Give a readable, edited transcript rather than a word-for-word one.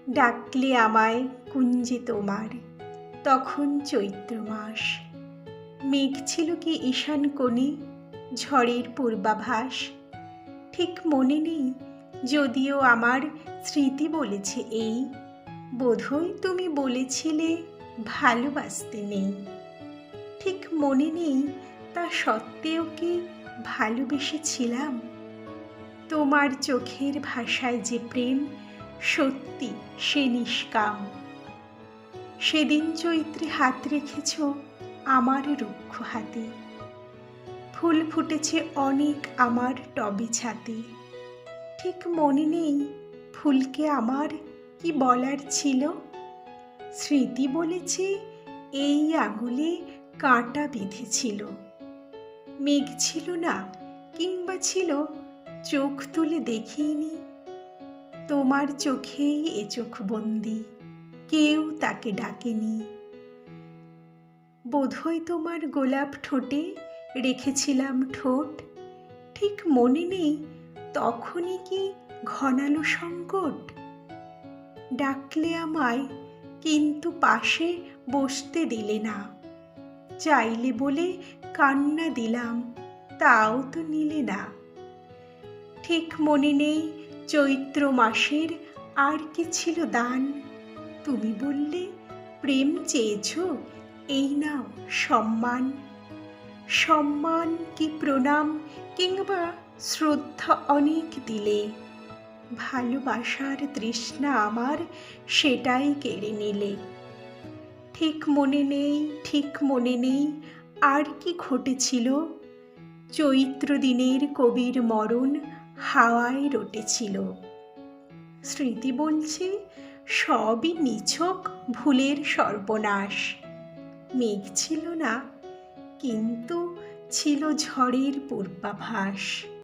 ডাকলে আমায় কুঞ্জে তোমার, তখন চৈত্র মাস। মেঘ ছিল কি ঈশান কোণে, ঝড়ের পূর্বাভাস। ঠিক মনে নেই, যদিও আমার স্মৃতি বলেছে এই, বোধহয় তুমি বলেছিলে ভালোবাসতে নেই। ঠিক মনে নেই, তা সত্ত্বেও কি ভালোবেসেছিলাম? তোমার চোখের ভাষায় যে প্রেম, সত্যি সে নিষ্কাম। সেদিন চৈত্রে হাত রেখেছ আমার রুক্ষ হাতে, ফুল ফুটেছে অনেক আমার টবে ছাতে। ঠিক মনে নেই, ফুলকে আমার কি বলার ছিল? স্মৃতি বলেছে এই আঙুলে কাঁটা বিঁধেছিল। মেঘ ছিল না, কিংবা ছিল, চোখ তুলে দেখিনি। তোমার চোখেই এ চোখ বন্দি, কেউ তাকে ডাকেনি। বোধহয় তোমার গোলাপ ঠোঁটে রেখেছিলাম ঠোঁট। ঠিক মনে নেই, তখনই কি ঘনালো সংকট? ডাকলে আমায়, কিন্তু পাশে বসতে দিলে না। চাইলে বলে কান্না দিলাম, তাও তো নিলে না। ঠিক মনে নেই, চৈত্র মাসের আর কি ছিল দান। তুমি বললে প্রেম চেয়েছ, এই নাও সম্মান। সম্মান কি প্রণাম কিংবা শ্রদ্ধা অনেক দিলে, ভালোবাসার তৃষ্ণা আমার সেটাই কেড়ে নিলে। ঠিক মনে নেই, ঠিক মনে নেই, আর কি ঘটেছিল। চৈত্র দিনের কবির মরণ হাওয়ায় রটেছিল। স্মৃতি বলছে সবই নিছক ভুলের সর্বনাশ। মেঘ ছিল না, কিন্তু ছিল ঝড়ের পূর্বাভাস।